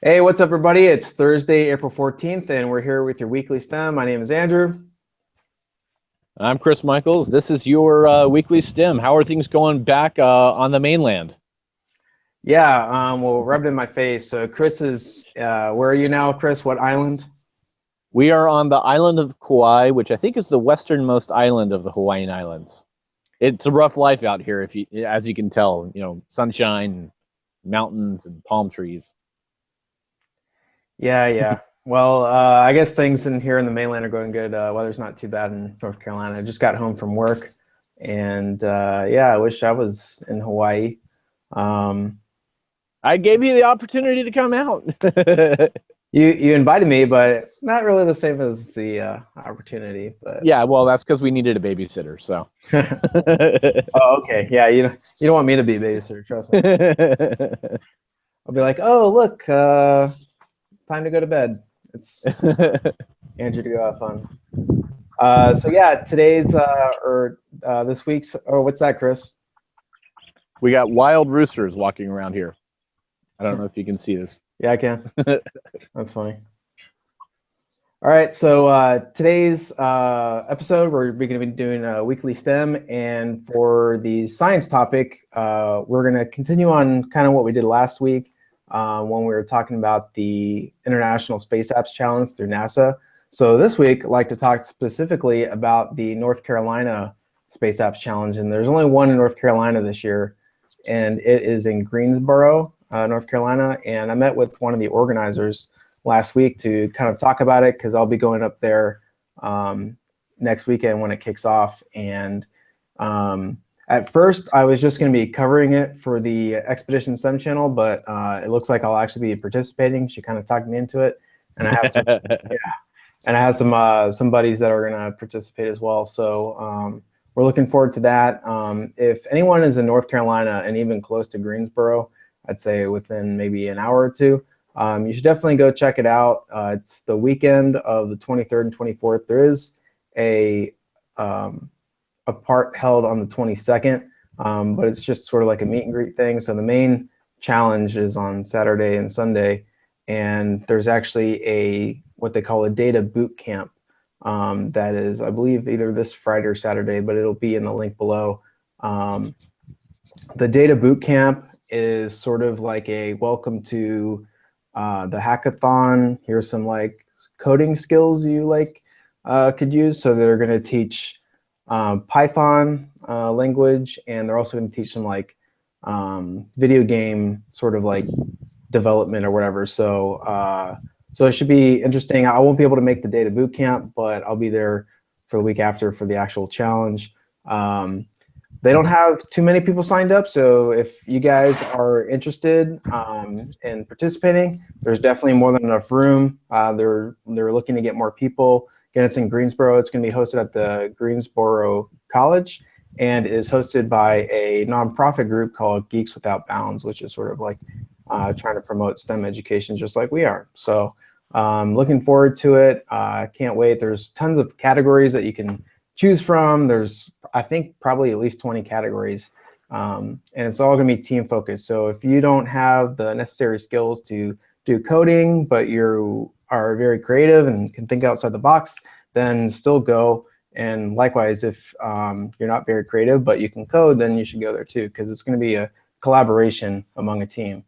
Hey, what's up, everybody? It's Thursday, April 14th, and we're here with your weekly STEM. My name is Andrew. I'm Chris Michaels. This is your weekly STEM. How are things going back on the mainland? Yeah, well, rubbed in my face. So, Chris is, where are you now, Chris? What island? We are on the island of Kauai, which I think is the westernmost island of the Hawaiian Islands. It's a rough life out here, if you, as you can tell. Sunshine, mountains, and palm trees. Yeah. Well, I guess things in here in the mainland are going good. Weather's not too bad in North Carolina. I just got home from work, and yeah, I wish I was in Hawaii. Um, I gave you the opportunity to come out. you invited me, but not really the same as the opportunity. But Yeah, well, that's because we needed a babysitter. So. oh, okay, yeah, you don't want me to be a babysitter, trust me. I'll be like, oh, look, time to go to bed. It's Andrew to go have fun. So yeah, today's this week's. Oh, what's that, Chris? We got wild roosters walking around here. I don't know if you can see this. Yeah, I can. That's funny. All right, so today's episode, we're going to be doing a weekly STEM, and for the science topic, we're going to continue on kind of what we did last week when we were talking about the International Space Apps Challenge through NASA. So this week, I'd like to talk specifically about the North Carolina Space Apps Challenge, and there's only one in North Carolina this year, and it is in Greensboro, North Carolina, and I met with one of the organizers last week to kind of talk about it because I'll be going up there next weekend when it kicks off. And at first, I was just going to be covering it for the Expedition STEM channel, but it looks like I'll actually be participating. She kind of talked me into it, and I have some buddies that are going to participate as well. So we're looking forward to that. If anyone is in North Carolina and even close to Greensboro, I'd say within maybe an hour or two, you should definitely go check it out. It's the weekend of the 23rd and 24th. There is a part held on the 22nd, but it's just sort of like a meet and greet thing. So the main challenge is on Saturday and Sunday, and there's actually what they call a data boot camp that is, I believe, either this Friday or Saturday, but it'll be in the link below. The data boot camp is sort of like a welcome to the hackathon. Here's some like coding skills you could use. So they're going to teach Python language, and they're also going to teach some like video game sort of like development or whatever. So it should be interesting. I won't be able to make the data boot camp, but I'll be there for the week after for the actual challenge. They don't have too many people signed up, so if you guys are interested in participating, there's definitely more than enough room. They're looking to get more people. Again, it's in Greensboro. It's going to be hosted at the Greensboro College, and is hosted by a nonprofit group called Geeks Without Bounds, which is sort of like trying to promote STEM education just like we are. So looking forward to it. Can't wait. There's tons of categories that you can choose from. There's, I think, probably at least 20 categories, and it's all going to be team focused. So if you don't have the necessary skills to do coding, but you are very creative and can think outside the box, then still go. And likewise, if you're not very creative but you can code, then you should go there too, because it's going to be a collaboration among a team.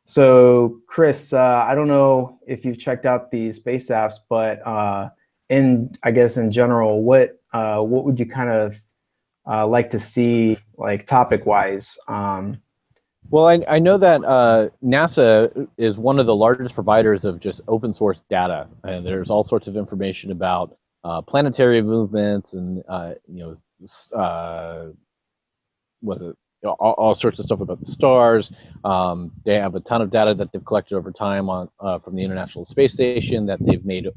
So Chris, I don't know if you've checked out the space apps, but I guess in general, what would you kind of like to see, like topic wise? Well, I know that NASA is one of the largest providers of just open source data, and there's all sorts of information about planetary movements and all sorts of stuff about the stars. They have a ton of data that they've collected over time from the International Space Station that they've made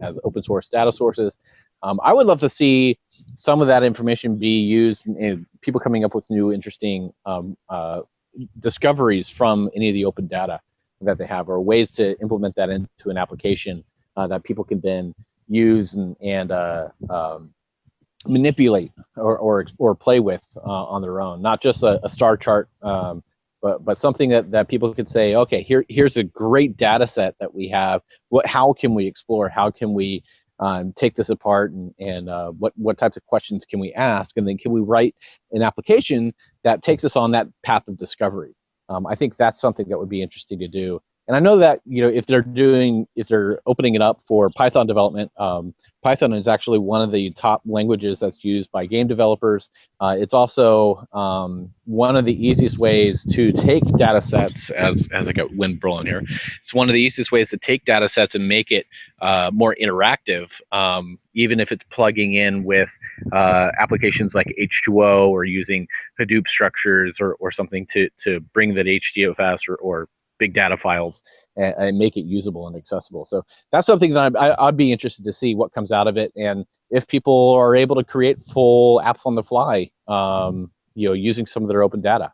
as open source data sources. I would love to see some of that information be used in people coming up with new interesting discoveries from any of the open data that they have, or ways to implement that into an application that people can then use and manipulate or play with on their own. Not just a star chart but something that people could say, okay, here's a great data set that we have. How can we explore? How can we take this apart, and what types of questions can we ask, and then can we write an application that takes us on that path of discovery? I think that's something that would be interesting to do. And I know that, you know, if they're opening it up for Python development, Python is actually one of the top languages that's used by game developers. It's also one of the easiest ways to take data sets, as I got wind blowing here. It's one of the easiest ways to take data sets and make it more interactive, even if it's plugging in with applications like H2O or using Hadoop structures or something to bring that HDFS or big data files and make it usable and accessible. So that's something that I'd be interested to see what comes out of it, and if people are able to create full apps on the fly, you know, using some of their open data.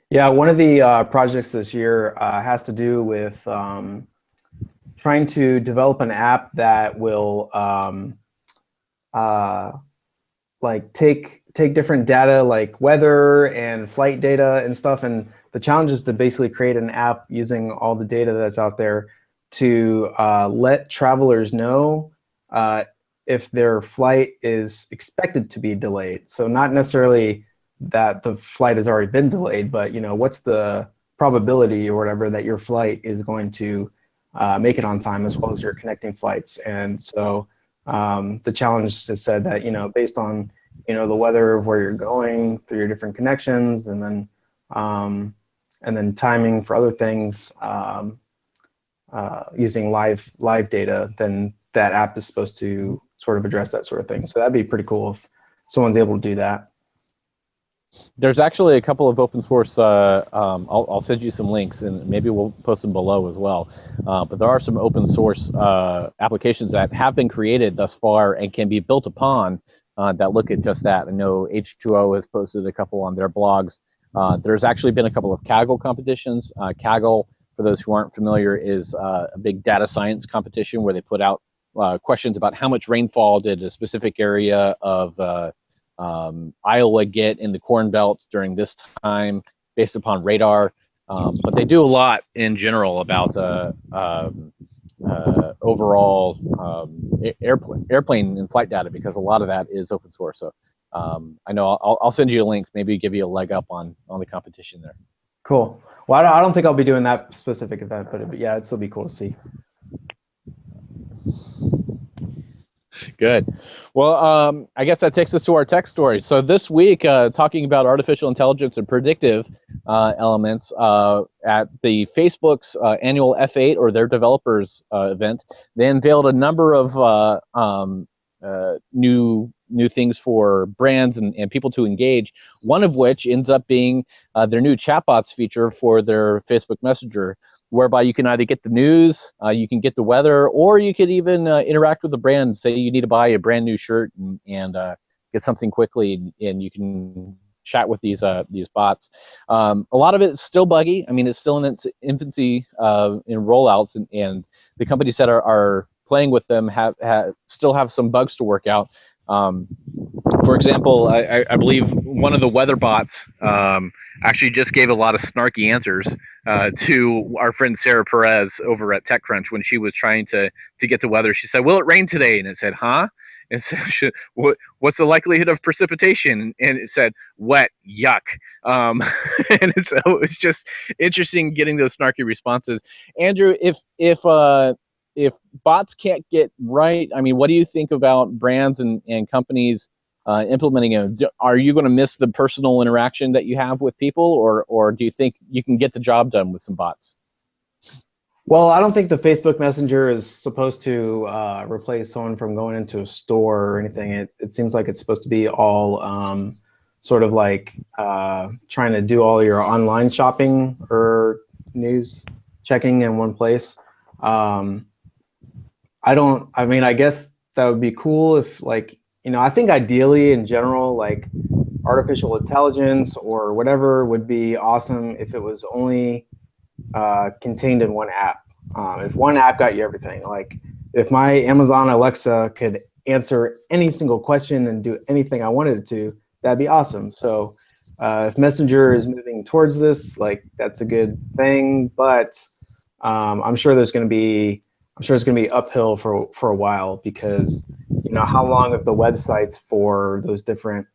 Yeah, one of the projects this year has to do with trying to develop an app that will like take different data like weather and flight data and stuff, and the challenge is to basically create an app using all the data that's out there to let travelers know if their flight is expected to be delayed. So not necessarily that the flight has already been delayed, but you know, what's the probability or whatever that your flight is going to make it on time, as well as your connecting flights. And so the challenge has said that, you know, based on, you know, the weather of where you're going through your different connections, and then timing for other things, using live data, then that app is supposed to sort of address that sort of thing. So that'd be pretty cool if someone's able to do that. There's actually a couple of open source, I'll send you some links, and maybe we'll post them below as well. But there are some open source applications that have been created thus far and can be built upon that look at just that. I know H2O has posted a couple on their blogs. There's actually been a couple of Kaggle competitions. Kaggle, for those who aren't familiar, is a big data science competition where they put out questions about how much rainfall did a specific area of Iowa get in the Corn Belt during this time based upon radar. But they do a lot in general about overall airplane and flight data, because a lot of that is open source. So I know I'll send you a link, maybe give you a leg up on the competition there. Cool. Well, I don't think I'll be doing that specific event, but yeah, it'd still be cool to see. Good. Well, I guess that takes us to our tech story. So this week, talking about artificial intelligence and predictive elements at the Facebook's annual F8, or their developers event, they unveiled a number of new things for brands and people to engage. One of which ends up being their new Chatbots feature for their Facebook Messenger, whereby you can either get the news, you can get the weather, or you could even interact with the brand. Say you need to buy a brand new shirt and get something quickly, and you can chat with these bots. A lot of it is still buggy. I mean, it's still in its infancy in rollouts, and the companies that are playing with them still have some bugs to work out. For example, I believe one of the weather bots actually just gave a lot of snarky answers to our friend Sarah Perez over at TechCrunch when she was trying to get the weather. She said, "Will it rain today?" And it said, "Huh?" And so what's the likelihood of precipitation? And it said, "Wet, yuck." And so it was just interesting getting those snarky responses. Andrew, if bots can't get right, I mean, what do you think about brands and companies implementing it? Are you going to miss the personal interaction that you have with people, or do you think you can get the job done with some bots? Well, I don't think the Facebook Messenger is supposed to replace someone from going into a store or anything. It seems like it's supposed to be all sort of like trying to do all your online shopping or news checking in one place. I mean, I guess that would be cool if, like, you know, I think ideally in general, like artificial intelligence or whatever would be awesome if it was only contained in one app. If one app got you everything, like if my Amazon Alexa could answer any single question and do anything I wanted it to, that'd be awesome. So If Messenger is moving towards this, like that's a good thing, but I'm sure there's going to be uphill for a while, because how long have the websites for those different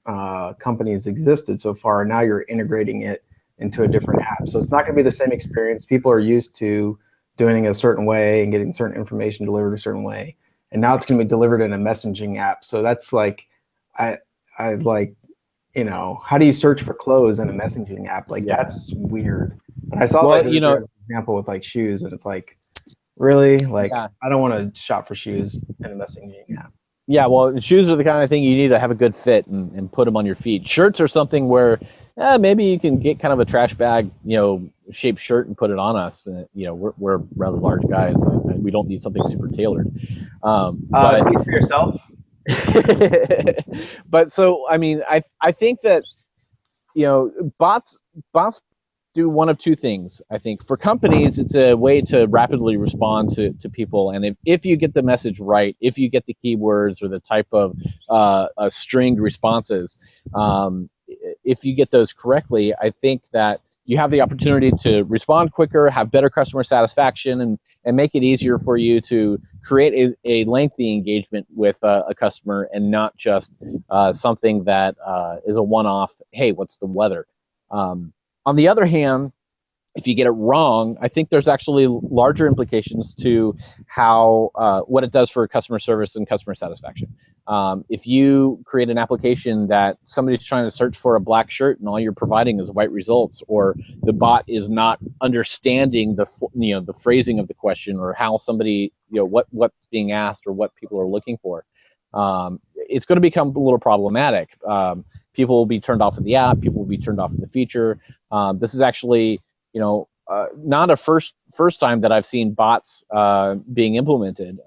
companies existed so far? Now you're integrating it into a different app, so it's not going to be the same experience. People are used to doing it a certain way and getting certain information delivered a certain way, and now it's going to be delivered in a messaging app. So that's like, I like, how do you search for clothes in a messaging app? Like, that's weird. And I saw that as an example with like shoes, and it's like, really? Like, I don't want to shop for shoes in a messaging app. Yeah, well, shoes are the kind of thing you need to have a good fit and put them on your feet. Shirts are something where maybe you can get kind of a trash bag, shaped shirt and put it on us. We're rather large guys. We don't need something super tailored. But speak for yourself. But so, I mean, I think that, bots do one of two things. I think for companies, it's a way to rapidly respond to people. And if you get the message right, if you get the keywords or the type of stringed responses, if you get those correctly, I think that you have the opportunity to respond quicker, have better customer satisfaction, and make it easier for you to create a lengthy engagement with a customer, and not just something that is a one-off, hey, what's the weather? On the other hand, if you get it wrong, I think there's actually larger implications to how what it does for customer service and customer satisfaction. If you create an application that somebody's trying to search for a black shirt and all you're providing is white results, or the bot is not understanding the phrasing of the question, or how somebody, what's being asked or what people are looking for, it's going to become a little problematic. People will be turned off of the app. People will be turned off of the feature. This is actually, not a first time that I've seen bots being implemented.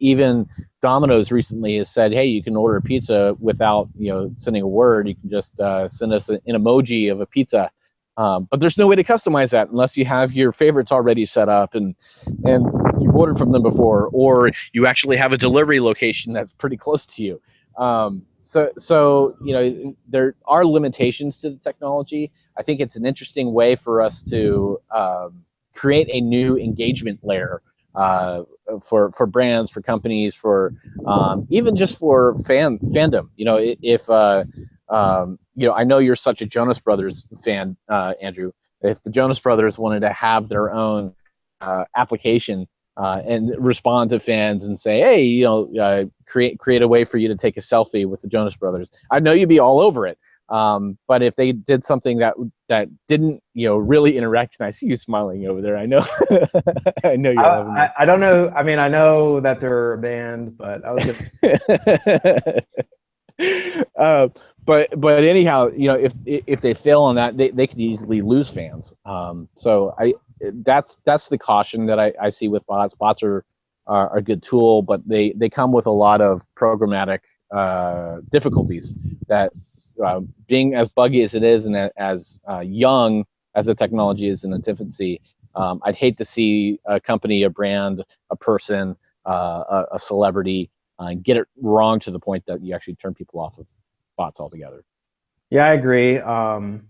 Even Domino's recently has said, hey, you can order a pizza without sending a word. You can just send us an emoji of a pizza. But there's no way to customize that unless you have your favorites already set up and you've ordered from them before, or you actually have a delivery location that's pretty close to you. So there are limitations to the technology. I think it's an interesting way for us to create a new engagement layer for brands, for companies, for even just for fandom. If I know you're such a Jonas Brothers fan, Andrew. If the Jonas Brothers wanted to have their own application and respond to fans and say, hey, create a way for you to take a selfie with the Jonas Brothers, I know you'd be all over it. But if they did something that didn't, really interact, and I see you smiling over there. I know, I know you're loving it. I don't know. I mean, I know that they're a band, but I was but anyhow, if they fail on that, they could easily lose fans. So that's the caution that I see with bots. Bots are a good tool, but they come with a lot of programmatic difficulties that, being as buggy as it is and as young as the technology is in its infancy, I'd hate to see a company, a brand, a person, a celebrity get it wrong to the point that you actually turn people off of bots altogether. Yeah, I agree. I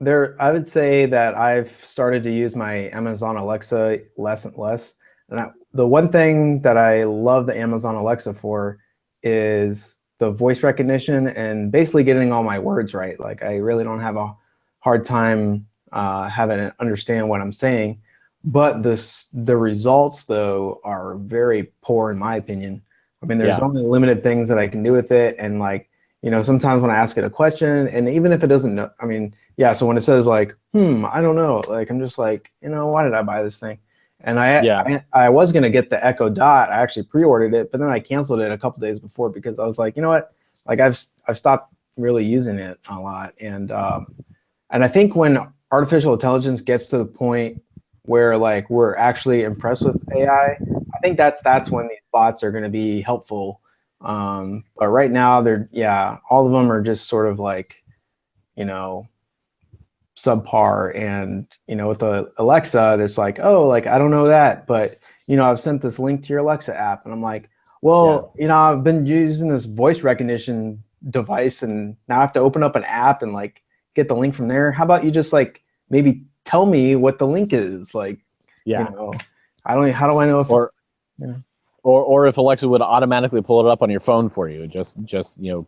would say that I've started to use my Amazon Alexa less and less. And the one thing that I love the Amazon Alexa for is the voice recognition and basically getting all my words right. Like, I really don't have a hard time having it understand what I'm saying. But the results, though, are very poor in my opinion. I mean, there's only limited things that I can do with it. And like, sometimes when I ask it a question, and even if it doesn't know, I mean, so when it says like, I don't know, like, I'm just like, why did I buy this thing? And I was going to get the Echo Dot. I actually pre-ordered it, but then I canceled it a couple days before because I was like, you know what? Like, I've stopped really using it a lot. And I think when artificial intelligence gets to the point where like we're actually impressed with AI, I think that's when these bots are going to be helpful. But right now all of them are just sort of like, subpar. And with the Alexa, there's like, oh, like, I don't know that, but I've sent this link to your Alexa app, and I'm like, well, I've been using this voice recognition device and now I have to open up an app and like get the link from there. How about you just like maybe tell me what the link is? Like, Yeah. you know, I don't. How do I know if Or it's, you know? or if Alexa would automatically pull it up on your phone for you, just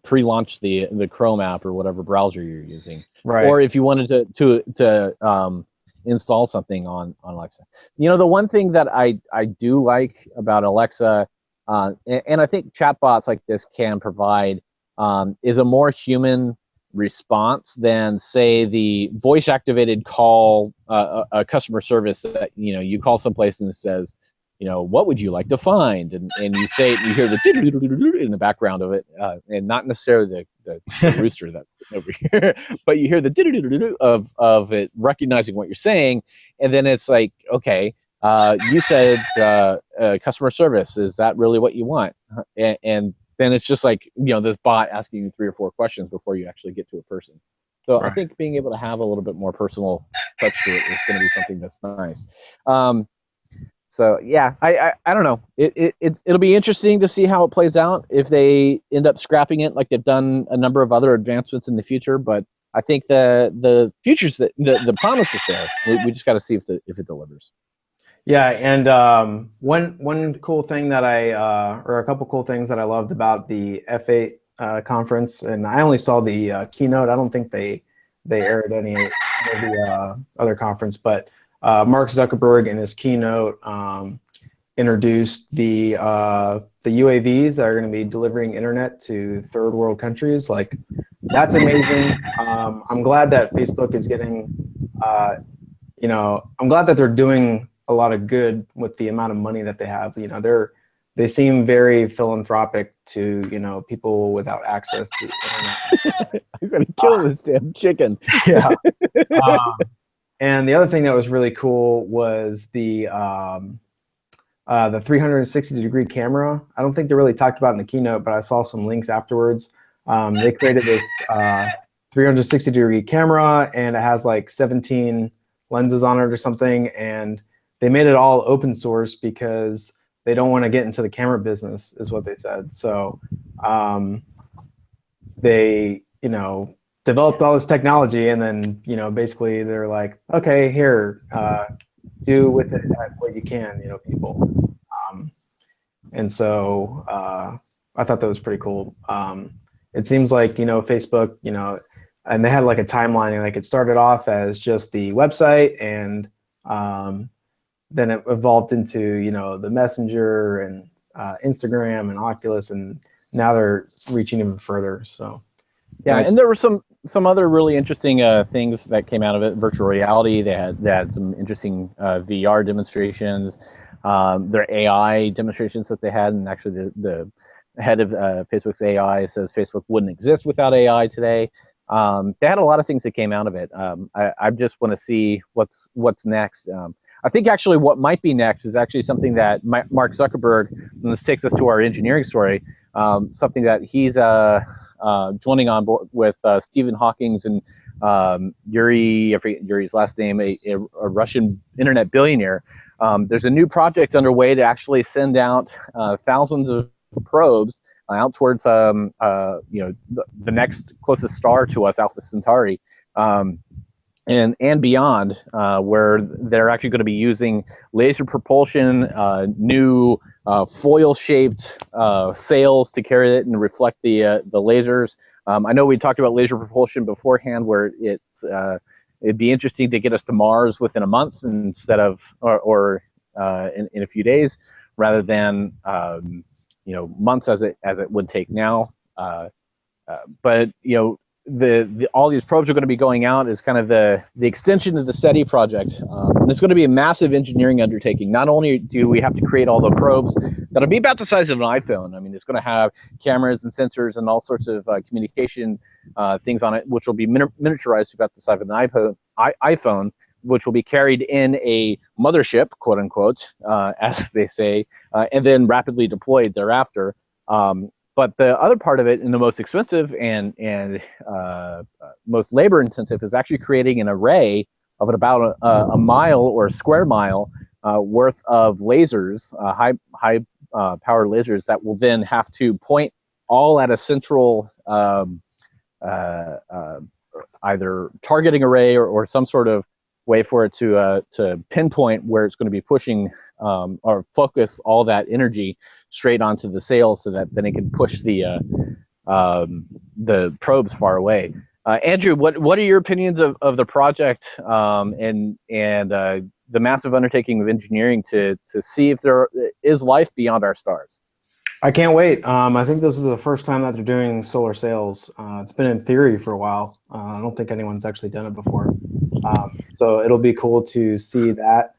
pre-launch the Chrome app or whatever browser you're using, Right. or if you wanted to install something on Alexa. The one thing that I do like about Alexa, and I think chatbots like this can provide, is a more human response than, say, the voice activated call, a customer service that you call someplace and it says, what would you like to find? And you say it, and you hear the in the background of it, and not necessarily the rooster that over here, but you hear the of it recognizing what you're saying, and then it's like, okay, you said customer service. Is that really what you want? And then it's just like this bot asking you 3 or 4 questions before you actually get to a person. So Right. I think being able to have a little bit more personal touch to it is going to be something that's nice. So yeah, I don't know. It'll be interesting to see how it plays out if they end up scrapping it like they've done a number of other advancements in the future. But I think the future's the promise is there. We just got to see if it delivers. Yeah, and one cool thing that or a couple cool things that I loved about the F8 conference, and I only saw the keynote. I don't think they aired any of the other conference, but Mark Zuckerberg in his keynote introduced the UAVs that are going to be delivering internet to third world countries. Like, that's amazing. I'm glad that Facebook is getting, I'm glad that they're doing a lot of good with the amount of money that they have. They seem very philanthropic to people without access to internet. I'm gonna kill this damn chicken. Yeah. And the other thing that was really cool was the 360-degree camera. I don't think they really talked about it in the keynote, but I saw some links afterwards. They created this 360-degree camera, and it has like 17 lenses on it or something, and they made it all open source because they don't want to get into the camera business, is what they said. So they, developed all this technology, and then, basically they're like, okay, here, do with it what you can, people. And so I thought that was pretty cool. It seems like, Facebook, and they had like a timeline, like it started off as just the website, and then it evolved into, the Messenger and Instagram and Oculus, and now they're reaching even further. So yeah, and there were some other really interesting things that came out of it. Virtual reality. They had some interesting VR demonstrations. Their AI demonstrations that they had, and actually the head of Facebook's AI says Facebook wouldn't exist without AI today. They had a lot of things that came out of it. I just want to see what's next. I think actually what might be next is actually something that Mark Zuckerberg, and this takes us to our engineering story, something that he's joining on board with Stephen Hawking and Yuri, I forget Yuri's last name, a Russian internet billionaire. There's a new project underway to actually send out thousands of probes out towards the next closest star to us, Alpha Centauri, and beyond, where they're actually going to be using laser propulsion, new foil-shaped sails to carry it and reflect the lasers. I know we talked about laser propulsion beforehand, where it'd be interesting to get us to Mars within a month instead of or in a few days, rather than months as it would take now. But all these probes are going to be going out as kind of the extension of the SETI project. And it's going to be a massive engineering undertaking. Not only do we have to create all the probes that'll be about the size of an iPhone. I mean, it's going to have cameras and sensors and all sorts of communication things on it, which will be miniaturized about the size of an iPhone, which will be carried in a mothership, quote unquote, as they say, and then rapidly deployed thereafter. But the other part of it, and the most expensive and most labor intensive, is actually creating an array of about a mile or a square mile worth of lasers, high powered lasers that will then have to point all at a central either targeting array or some sort of way for it to pinpoint where it's going to be pushing or focus all that energy straight onto the sail, so that then it can push the probes far away. Andrew, what are your opinions of the project and the massive undertaking of engineering to see if there is life beyond our stars? I can't wait. I think this is the first time that they're doing solar sails. It's been in theory for a while. I don't think anyone's actually done it before. So it'll be cool to see that.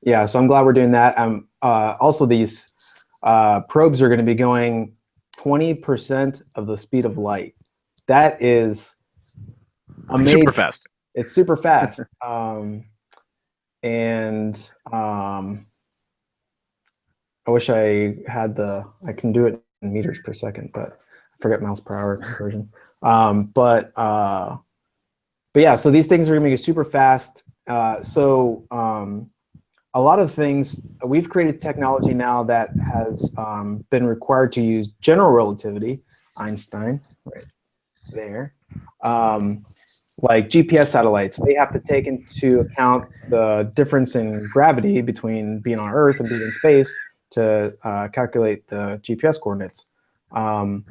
Yeah, so I'm glad we're doing that. Also, these probes are going to be going 20% of the speed of light. That is amazing. Super fast. It's super fast. I wish I had I can do it in meters per second, but I forget miles per hour conversion. But yeah, so these things are gonna be super fast. A lot of things, we've created technology now that has been required to use general relativity, Einstein, right there. Like GPS satellites, they have to take into account the difference in gravity between being on Earth and being in space to calculate the GPS coordinates. Now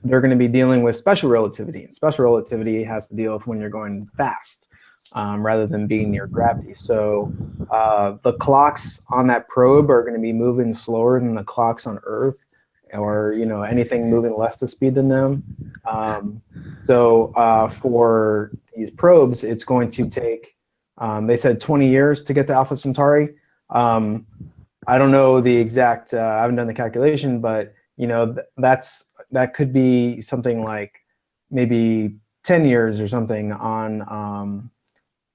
they're going to be dealing with special relativity. And special relativity has to deal with when you're going fast rather than being near gravity. So the clocks on that probe are going to be moving slower than the clocks on Earth, or anything moving less the speed than them. For these probes, it's going to take, they said 20 years to get to Alpha Centauri. I don't know the exact, I haven't done the calculation, but that could be something like maybe 10 years or something on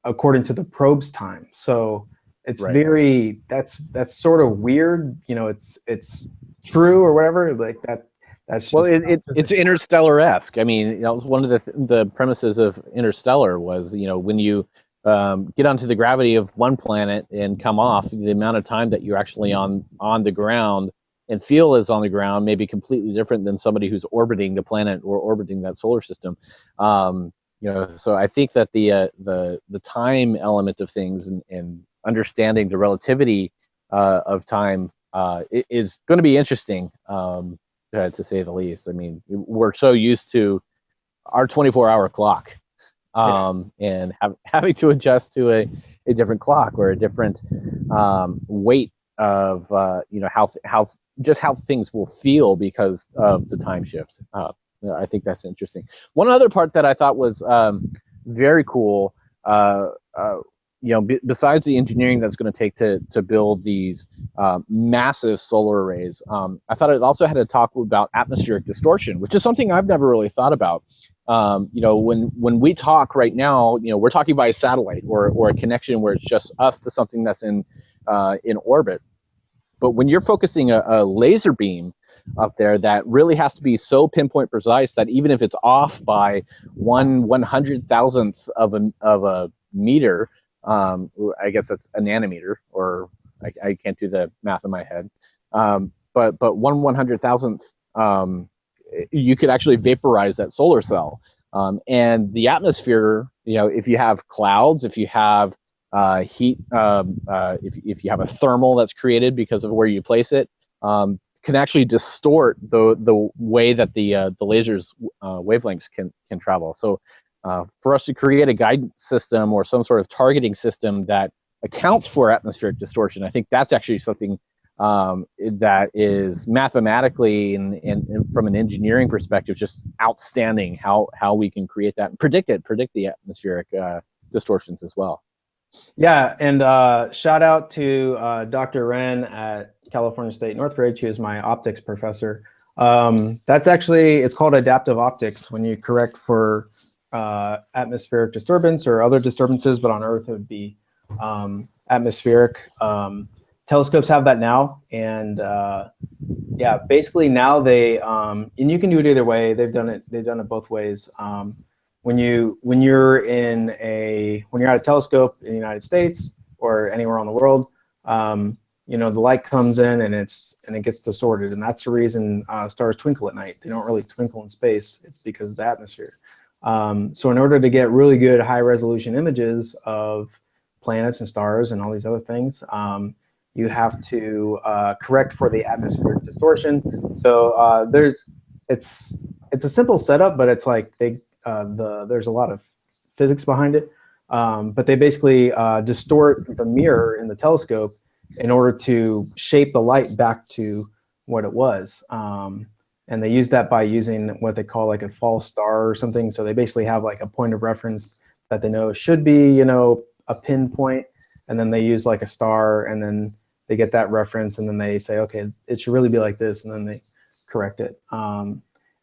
according to the probe's time. So it's very, that's sort of weird. It's true or whatever, like that. That's just, it's Interstellar-esque. I mean, that was one of the premises of Interstellar was, when you get onto the gravity of one planet and come off, the amount of time that you're actually on the ground and feel is on the ground may be completely different than somebody who's orbiting the planet or orbiting that solar system. So I think that the time element of things and understanding the relativity of time is going to be interesting, to say the least. I mean, we're so used to our 24-hour clock. And having to adjust to a different clock or a different weight of how things will feel because of the time shifts. I think that's interesting. One other part that I thought was very cool, besides the engineering that's going to take to build these massive solar arrays, I thought it also had to talk about atmospheric distortion, which is something I've never really thought about. When we talk right now, we're talking by a satellite or a connection where it's just us to something that's in orbit. But when you're focusing a laser beam up there, that really has to be so pinpoint precise that even if it's off by 1/100,000th of a meter, I guess that's a nanometer, or I can't do the math in my head, but 1/100,000th, you could actually vaporize that solar cell. And the atmosphere, if you have clouds, if you have heat, if you have a thermal that's created because of where you place it, can actually distort the way that the laser's wavelengths can travel. So for us to create a guidance system or some sort of targeting system that accounts for atmospheric distortion, I think that's actually something that is mathematically and from an engineering perspective just outstanding, how we can create that and predict the atmospheric distortions as well. Yeah, and shout out to Dr. Wren at California State Northridge, who is my optics professor. That's actually, it's called adaptive optics when you correct for atmospheric disturbance or other disturbances, but on Earth it would be atmospheric. Telescopes have that now, and yeah, basically now they and you can do it either way. They've done it both ways. When you're at a telescope in the United States or anywhere on the world, the light comes in and it gets distorted, and that's the reason stars twinkle at night. They don't really twinkle in space. It's because of the atmosphere. So in order to get really good high resolution images of planets and stars and all these other things, you have to correct for the atmospheric distortion. So it's a simple setup, but it's like there's a lot of physics behind it. But they basically distort the mirror in the telescope in order to shape the light back to what it was. And they use that by using what they call like a false star or something. So they basically have like a point of reference that they know should be, a pinpoint, and then they use like a star, and then they get that reference, and then they say, okay, it should really be like this, and then they correct it.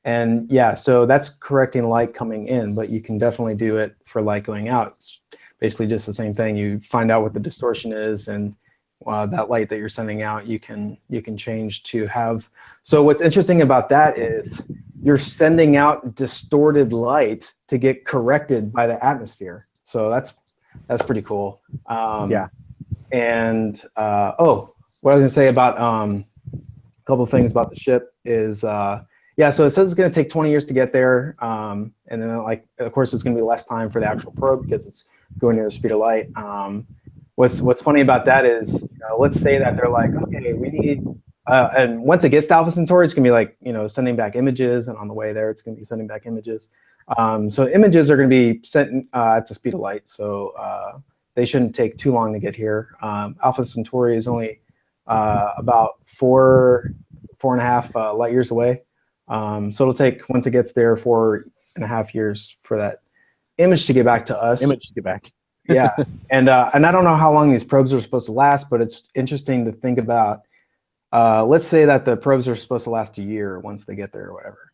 And yeah, so that's correcting light coming in, but you can definitely do it for light going out. It's basically just the same thing. You find out what the distortion is, and that light that you're sending out, you can change to have. So what's interesting about that is you're sending out distorted light to get corrected by the atmosphere. So that's pretty cool. Yeah. And what I was gonna say about a couple of things about the ship is yeah, so it says it's going to take 20 years to get there, and then like of course it's going to be less time for the actual probe because it's going near the speed of light. What's funny about that is, let's say that they're like, okay, we need, and once it gets to Alpha Centauri, it's going to be like, sending back images, and on the way there, it's going to be sending back images. So images are going to be sent at the speed of light, so they shouldn't take too long to get here. Alpha Centauri is only about 4.5 light years away. So it'll take, once it gets there, 4.5 years for that image to get back to us. Image to get back. Yeah, and I don't know how long these probes are supposed to last, but it's interesting to think about. Let's say that the probes are supposed to last a year once they get there or whatever.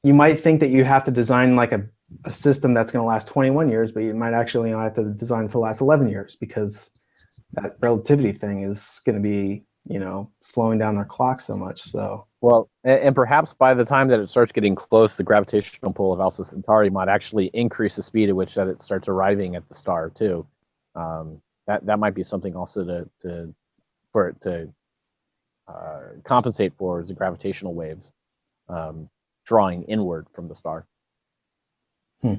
You might think that you have to design like a system that's going to last 21 years, but you might actually have to design it to last 11 years because that relativity thing is going to be, slowing down their clock so much. So well, and perhaps by the time that it starts getting close, the gravitational pull of Alpha Centauri might actually increase the speed at which that it starts arriving at the star too. That might be something also for it to compensate for is the gravitational waves drawing inward from the star. Yeah,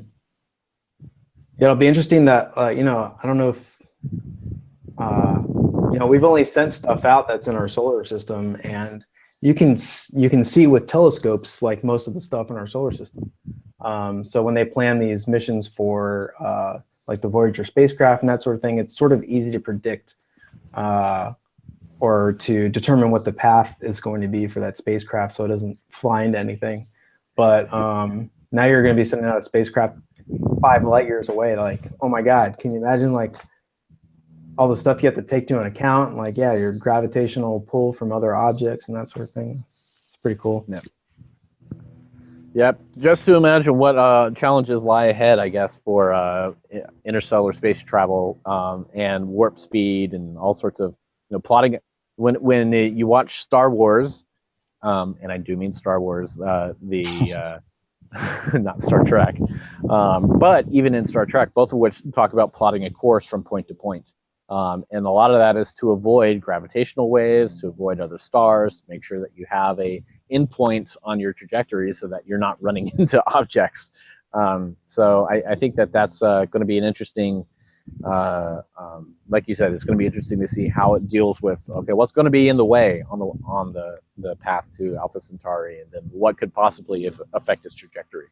it'll be interesting that I don't know if we've only sent stuff out that's in our solar system, and you can see with telescopes like most of the stuff in our solar system. So when they plan these missions for like the Voyager spacecraft and that sort of thing, it's sort of easy to predict or to determine what the path is going to be for that spacecraft so it doesn't fly into anything. But now you're going to be sending out a spacecraft 5 light years away. Like, oh my God, can you imagine like all the stuff you have to take into account? And like, yeah, your gravitational pull from other objects and that sort of thing. It's pretty cool. Yeah. Yep. Just to imagine what challenges lie ahead, I guess, for interstellar space travel and warp speed and all sorts of plotting. When you watch Star Wars, and I do mean Star Wars, the not Star Trek, but even in Star Trek, both of which talk about plotting a course from point to point. And a lot of that is to avoid gravitational waves, to avoid other stars, to make sure that you have a endpoint on your trajectory so that you're not running into objects. So I think that's going to be an interesting, like you said, it's going to be interesting to see how it deals with, okay, what's going to be in the way on the path to Alpha Centauri, and then what could possibly affect its trajectory.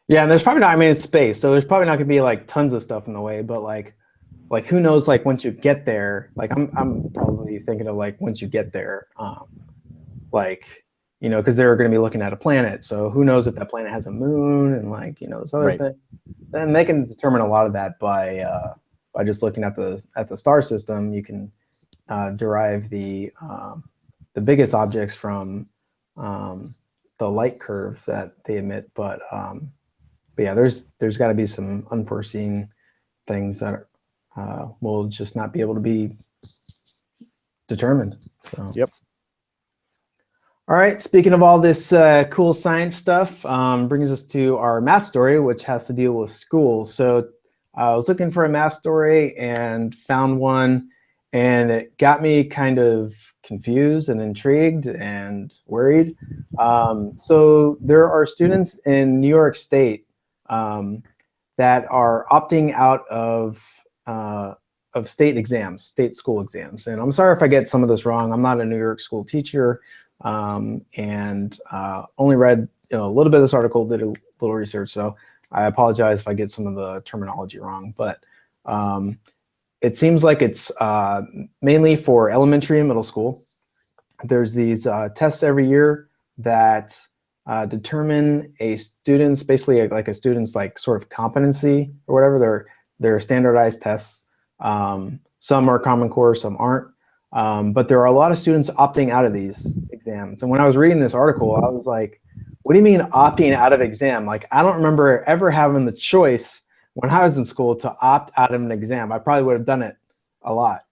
Yeah, and there's probably not, it's space, so there's probably not going to be like tons of stuff in the way, but like who knows, like once you get there, like I'm probably thinking of like once you get there, because they're going to be looking at a planet, so who knows if that planet has a moon and like this other thing. Then they can determine a lot of that by just looking at the star system. You can derive the biggest objects from the light curve that they emit, but yeah, there's got to be some unforeseen things that will just not be able to be determined. So yep. All right, speaking of all this cool science stuff, brings us to our math story, which has to deal with schools. So I was looking for a math story and found one, and it got me kind of confused and intrigued and worried. So there are students in New York State that are opting out of state exams, state school exams. And I'm sorry if I get some of this wrong. I'm not a New York school teacher, and only read a little bit of this article, did a little research. So I apologize if I get some of the terminology wrong. But it seems like it's mainly for elementary and middle school. There's these tests every year that determine a student's, basically like a student's like sort of competency or whatever. They're standardized tests. Some are Common Core, some aren't. But there are a lot of students opting out of these exams. And when I was reading this article, I was like, what do you mean opting out of exam? Like, I don't remember ever having the choice when I was in school to opt out of an exam. I probably would have done it a lot.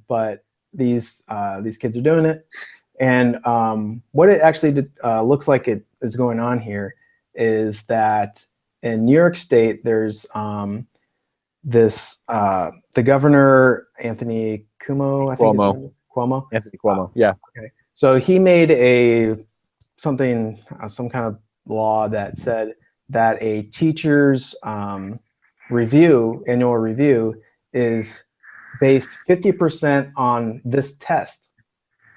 But these kids are doing it. And what it actually looks like it is going on here is that in New York State, there's the governor, Anthony Cuomo, I think Cuomo. Cuomo? Anthony Cuomo, yeah. Okay. So he made some kind of law that said that a teacher's annual review is based 50% on this test,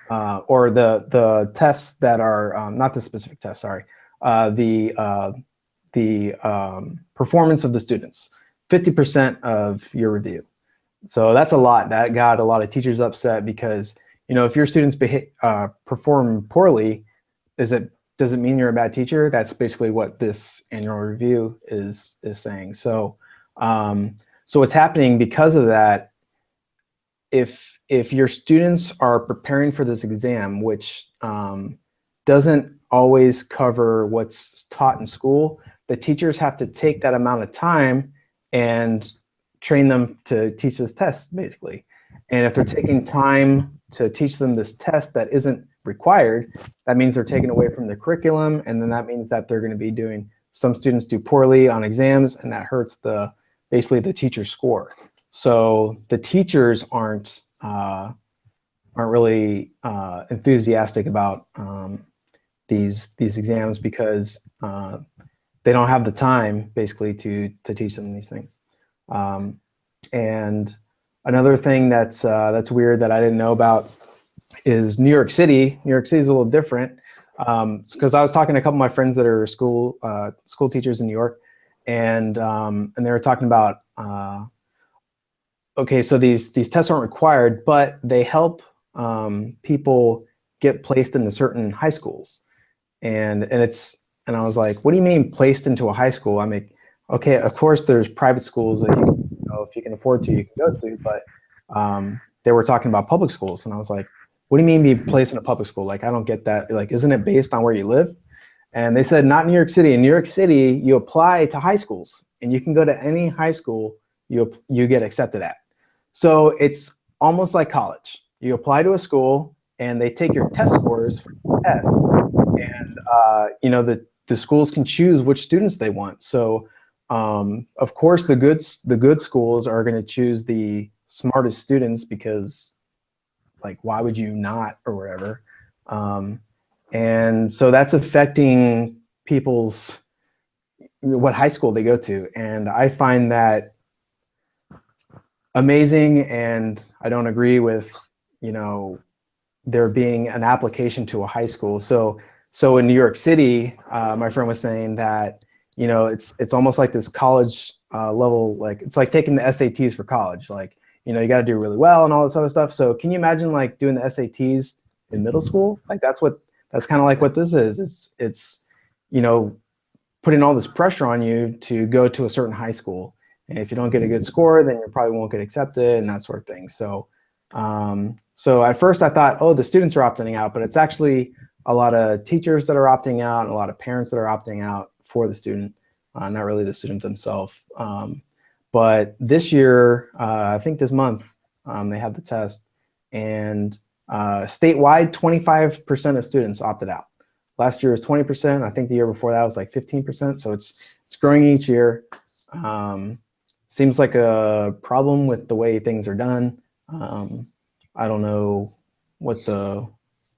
or the tests that are not the specific test. Sorry, the performance of the students. 50% of your review. So that's a lot. That got a lot of teachers upset because, you know, if your students perform poorly, does it mean you're a bad teacher? That's basically what this annual review is saying. So so what's happening because of that, if your students are preparing for this exam, which doesn't always cover what's taught in school, the teachers have to take that amount of time and train them to teach this test, basically. And if they're taking time to teach them this test that isn't required, that means they're taken away from the curriculum, and then that means that they're going to be some students do poorly on exams, and that hurts basically the teacher's score. So the teachers aren't really enthusiastic about these exams because they don't have the time basically to teach them these things. And another thing that's weird that I didn't know about is New York City. New York City is a little different because I was talking to a couple of my friends that are school teachers in New York, and they were talking about okay, so these tests aren't required, but they help people get placed into certain high schools, and I was like, what do you mean placed into a high school? I mean, okay, of course there's private schools that if you can afford to, you can go to, but they were talking about public schools, and I was like, what do you mean be placed in a public school? Like, I don't get that. Like, isn't it based on where you live? And they said, not in New York City. In New York City, you apply to high schools, and you can go to any high school you get accepted at. So it's almost like college. You apply to a school, and they take your test scores for the test, and the schools can choose which students they want. So of course, the good schools are going to choose the smartest students because, like, why would you not, or whatever. And so that's affecting what high school they go to. And I find that amazing, and I don't agree with, there being an application to a high school. So in New York City, my friend was saying that, it's almost like this college level, like it's like taking the SATs for college. Like, you got to do really well and all this other stuff. So can you imagine like doing the SATs in middle school? Like that's kind of like what this is. It's putting all this pressure on you to go to a certain high school. And if you don't get a good score, then you probably won't get accepted and that sort of thing. So, so at first I thought, oh, the students are opting out, but it's actually a lot of teachers that are opting out and a lot of parents that are opting out for the student, not really the student themselves. But this year, I think this month, they had the test, and statewide, 25% of students opted out. Last year was 20%. I think the year before that was like 15%. So it's growing each year. seems like a problem with the way things are done. I don't know what the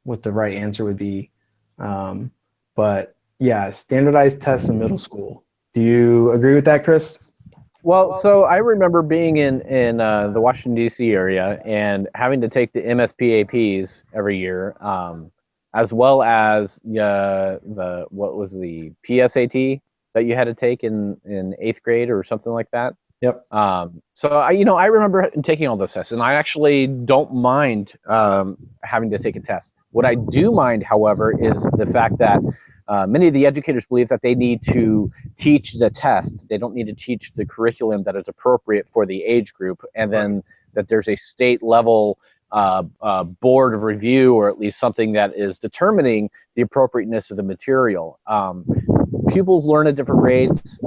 right answer would be, but yeah, standardized tests in middle school. Do you agree with that, Chris? Well, so I remember being in the Washington D.C. area and having to take the MSPAPs every year, as well as the what was the PSAT that you had to take in 8th grade or something like that. Yep. So I remember taking all those tests, and I actually don't mind having to take a test. What I do mind, however, is the fact that many of the educators believe that they need to teach the test. They don't need to teach the curriculum that is appropriate for the age group, and then that there's a state level board of review, or at least something that is determining the appropriateness of the material. Pupils learn at different rates.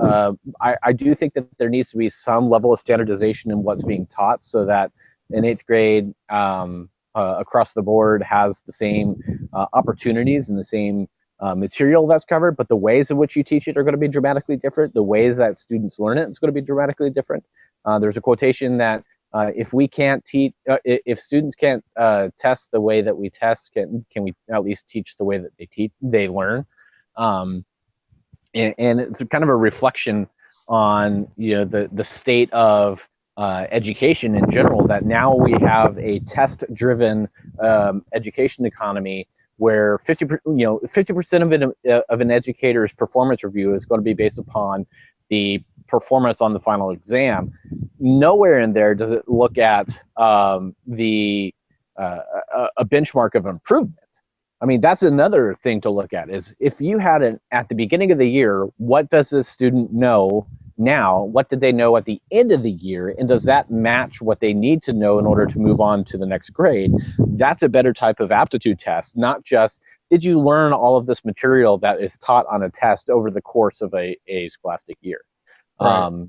I do think that there needs to be some level of standardization in what's being taught, so that in 8th grade across the board has the same opportunities and the same material that's covered, but the ways in which you teach it are going to be dramatically different. The ways that students learn it is going to be dramatically different. There's a quotation that if we can't teach, if students can't test the way that we test, can we at least teach the way that they learn? And it's kind of a reflection on the state of education in general, that now we have a test-driven education economy where 50% of an educator's performance review is going to be based upon the performance on the final exam. Nowhere in there does it look at a benchmark of improvement. I mean, that's another thing to look at, is if you had at the beginning of the year, what does this student know now? What did they know at the end of the year? And does that match what they need to know in order to move on to the next grade? That's a better type of aptitude test, not just, did you learn all of this material that is taught on a test over the course of a scholastic year? Right.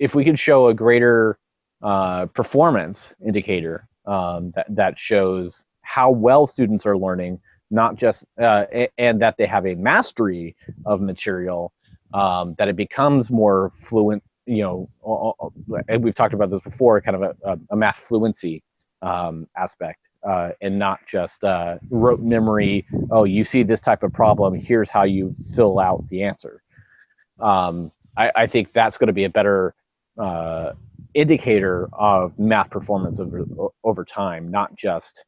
If we could show a greater performance indicator that shows how well students are learning, not just and that they have a mastery of material, that it becomes more fluent. And we've talked about this before, kind of a math fluency aspect, and not just rote memory. Oh, you see this type of problem, here's how you fill out the answer. I think that's going to be a better indicator of math performance over time, not just,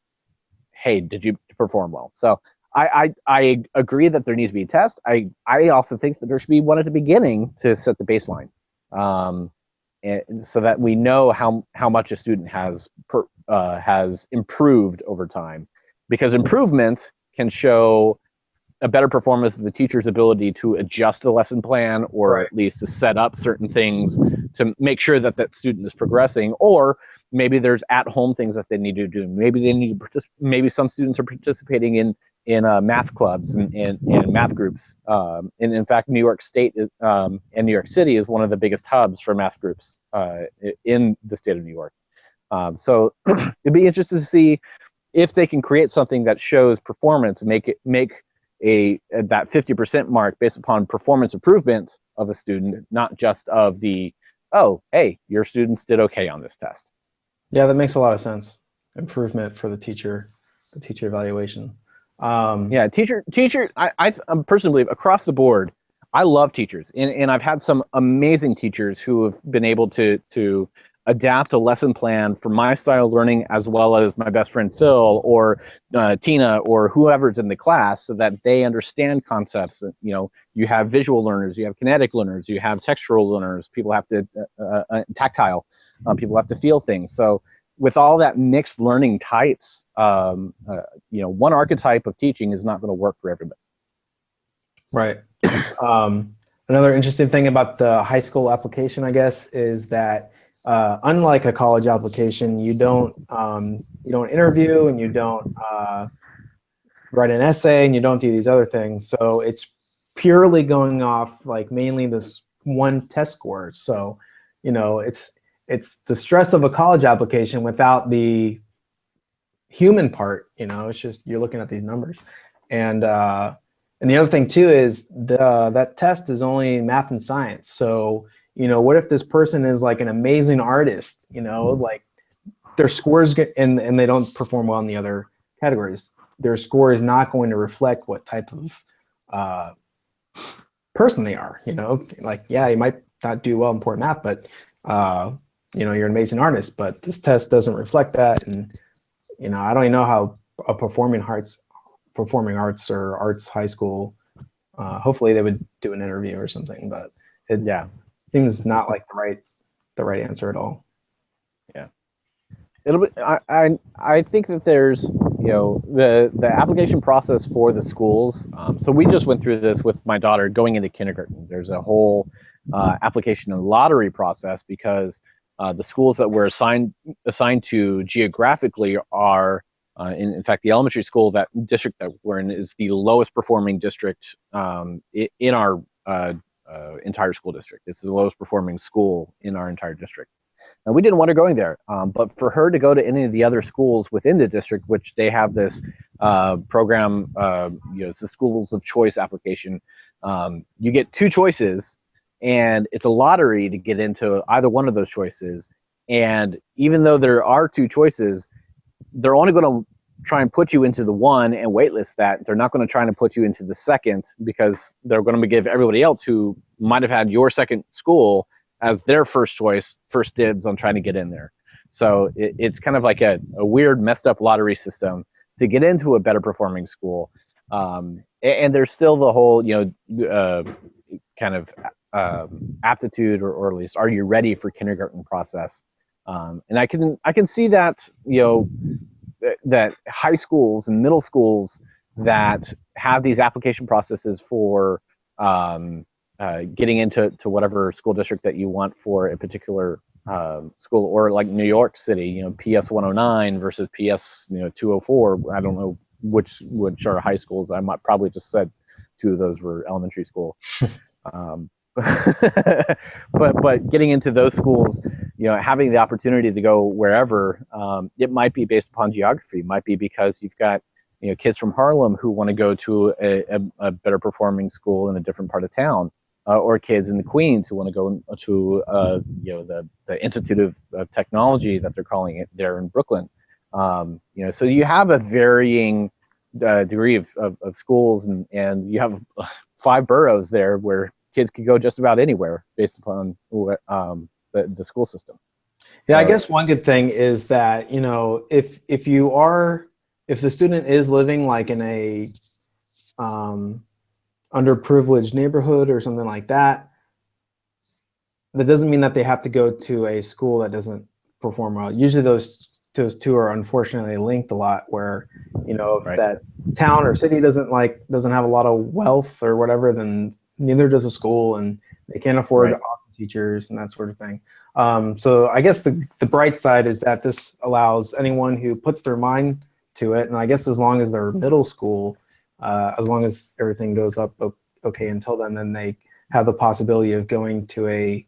hey, did you perform well? So I agree that there needs to be a test. I also think that there should be one at the beginning to set the baseline, and so that we know how much a student has improved over time, because improvement can show a better performance of the teacher's ability to adjust the lesson plan, or at least to set up certain things to make sure that that student is progressing. Or maybe there's at-home things that they need to do. Maybe they need to maybe some students are participating in math clubs and math groups. And in fact, New York State and New York City is one of the biggest hubs for math groups in the state of New York. So it'd be interesting to see if they can create something that shows performance, make that 50% mark based upon performance improvement of a student, not just of oh, hey, your students did okay on this test. Yeah, that makes a lot of sense. Improvement for the teacher evaluations. Yeah, teacher. I personally believe across the board, I love teachers, and I've had some amazing teachers who have been able to adapt a lesson plan for my style of learning, as well as my best friend Phil or Tina or whoever's in the class, so that they understand concepts. You have visual learners, you have kinetic learners, you have textural learners. People have to tactile. People have to feel things. So with all that mixed learning types, one archetype of teaching is not going to work for everybody. Right. Another interesting thing about the high school application, I guess, is that unlike a college application, you don't interview, and you don't write an essay, and you don't do these other things. So it's purely going off mainly this one test score. So it's the stress of a college application without the human part. It's just you're looking at these numbers, and the other thing too is that test is only math and science. So what if this person is like an amazing artist, like their scores get, and they don't perform well in the other categories. Their score is not going to reflect what type of person they are. Like, yeah, you might not do well in poor math, but you're an amazing artist. But this test doesn't reflect that, and I don't even know how a performing arts or arts high school. Hopefully, they would do an interview or something, but it seems not like the right answer at all. Yeah. It'll be, I think that there's, the application process for the schools. So we just went through this with my daughter going into kindergarten. There's a whole application and lottery process because the schools that we're assigned to geographically are, in fact, the elementary school, that district that we're in, is the lowest performing district in our entire school district. It's the lowest performing school in our entire district. And we didn't want her going there, but for her to go to any of the other schools within the district, which they have this program, it's the schools of choice application. You get two choices, and it's a lottery to get into either one of those choices. And even though there are two choices, they're only going to try and put you into the one and waitlist that. They're not going to try and put you into the second, because they're going to give everybody else who might have had your second school as their first choice, first dibs on trying to get in there. So it's kind of like a weird, messed up lottery system to get into a better performing school. And there's still the whole, kind of aptitude, or at least, are you ready for kindergarten process? And I can see that, that high schools and middle schools that have these application processes for getting into whatever school district that you want for a particular school, or like New York City, PS 109 versus PS 204. I don't know which are high schools. I might probably just said two of those were elementary school. But getting into those schools, having the opportunity to go wherever, it might be based upon geography. It might be because you've got kids from Harlem who want to go to a better performing school in a different part of town, or kids in the Queens who want to go to the Institute of Technology that they're calling it there in Brooklyn. So you have a varying degree of schools, and you have 5 boroughs there where kids could go just about anywhere based upon the school system. Yeah, so, I guess one good thing is that if the student is living like in a underprivileged neighborhood or something like that, that doesn't mean that they have to go to a school that doesn't perform well. Usually those two are unfortunately linked a lot, where if that town or city doesn't have a lot of wealth or whatever, then neither does a school, and they can't afford awesome teachers and that sort of thing. So I guess the bright side is that this allows anyone who puts their mind to it, and I guess as long as they're middle school, as long as everything goes up okay until then they have the possibility of going to a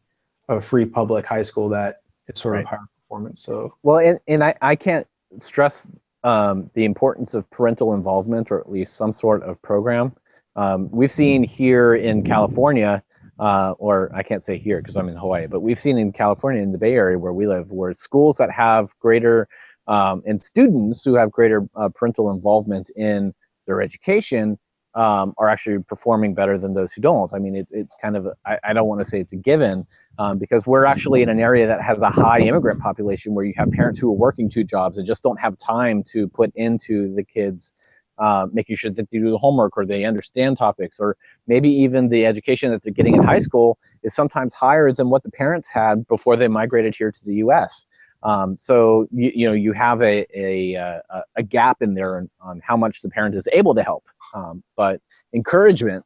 free public high school that is sort of higher performance. So well, and I can't stress the importance of parental involvement, or at least some sort of program. We've seen here in California, or I can't say here because I'm in Hawaii, but we've seen in California, in the Bay Area where we live, where schools that have greater and students who have greater parental involvement in their education are actually performing better than those who don't. I mean, it's kind of, I don't want to say it's a given, because we're actually in an area that has a high immigrant population, where you have parents who are working 2 jobs and just don't have time to put into the kids, making sure that they do the homework, or they understand topics, or maybe even the education that they're getting in high school is sometimes higher than what the parents had before they migrated here to the U.S. So you have a gap in there on how much the parent is able to help. But encouragement,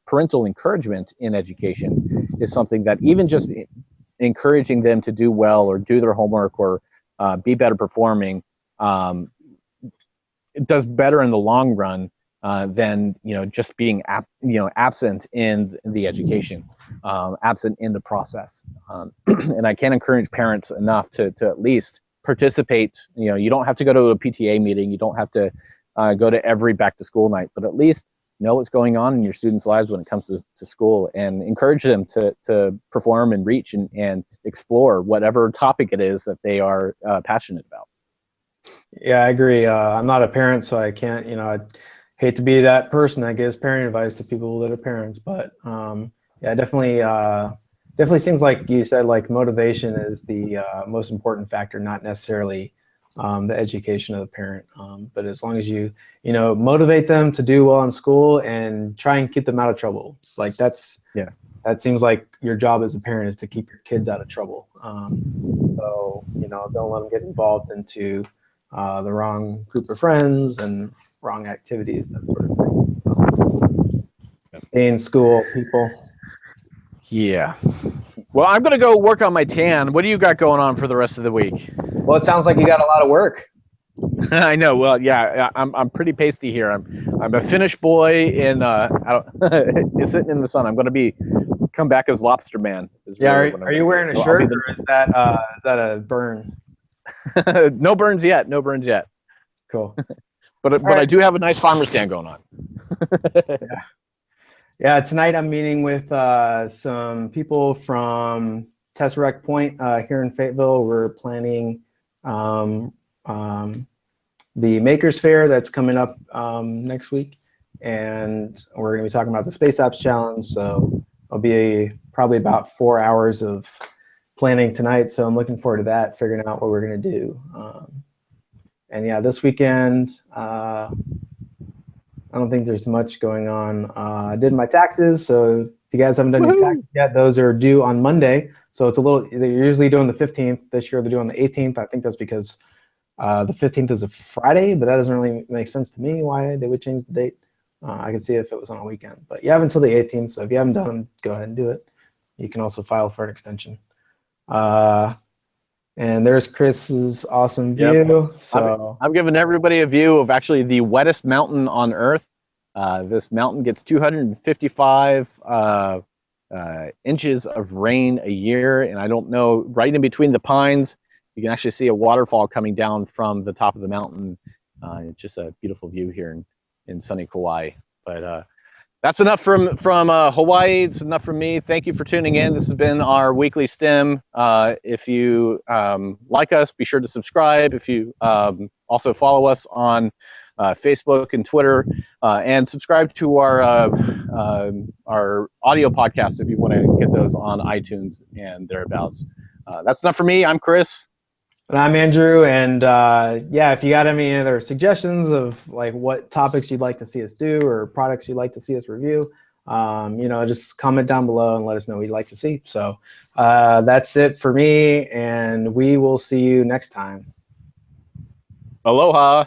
parental encouragement in education is something that, even just encouraging them to do well, or do their homework, or be better performing, it does better in the long run than just being absent in the education, absent in the process. And I can't encourage parents enough to at least participate. You don't have to go to a PTA meeting. You don't have to go to every back to school night, but at least know what's going on in your students' lives when it comes to school, and encourage them to perform and reach and explore whatever topic it is that they are passionate about. Yeah, I agree. I'm not a parent, so I can't, I hate to be that person that gives parenting advice to people that are parents, but yeah, definitely seems like you said, like motivation is the most important factor, not necessarily the education of the parent. But as long as you motivate them to do well in school and try and keep them out of trouble, like that seems like your job as a parent is to keep your kids out of trouble. So don't let them get involved into the wrong group of friends and wrong activities, that sort of thing. So, stay in school, people. Yeah. Well, I'm going to go work on my tan. What do you got going on for the rest of the week? Well, it sounds like you got a lot of work. I know. Well, yeah, I'm pretty pasty here. I'm a Finnish boy in it's sitting in the sun. I'm going to come back as Lobster Man. Yeah, are you wearing a shirt, or is that a burn? No burns yet. No burns yet. Cool. But I do have a nice farmer stand going on. Yeah. Tonight I'm meeting with some people from Tesseract Point here in Fayetteville. We're planning the Makers Fair that's coming up next week, and we're going to be talking about the Space Apps Challenge. So it'll be probably about 4 hours of planning tonight. So I'm looking forward to that, figuring out what we're going to do. And yeah, this weekend, I don't think there's much going on. I did my taxes, so if you guys haven't done your taxes yet, those are due on Monday. So it's they're usually doing the 15th. This year they're doing the 18th. I think that's because the 15th is a Friday, but that doesn't really make sense to me why they would change the date. I could see if it was on a weekend, but you have until the 18th. So if you haven't done them, go ahead and do it. You can also file for an extension. And there's Chris's awesome view. Yep. So I'm giving everybody a view of actually the wettest mountain on Earth. This mountain gets 255 inches of rain a year, and I don't know, right in between the pines, you can actually see a waterfall coming down from the top of the mountain. It's just a beautiful view here in sunny Kauai. But that's enough from Hawaii. It's enough from me. Thank you for tuning in. This has been our weekly STEM. If you like us, be sure to subscribe. If you also follow us on Facebook and Twitter, and subscribe to our audio podcasts if you want to get those on iTunes and thereabouts. That's enough for me. I'm Chris. And I'm Andrew, and yeah, if you got any other suggestions of like what topics you'd like to see us do or products you'd like to see us review, just comment down below and let us know what you'd like to see. So that's it for me, and we will see you next time. Aloha.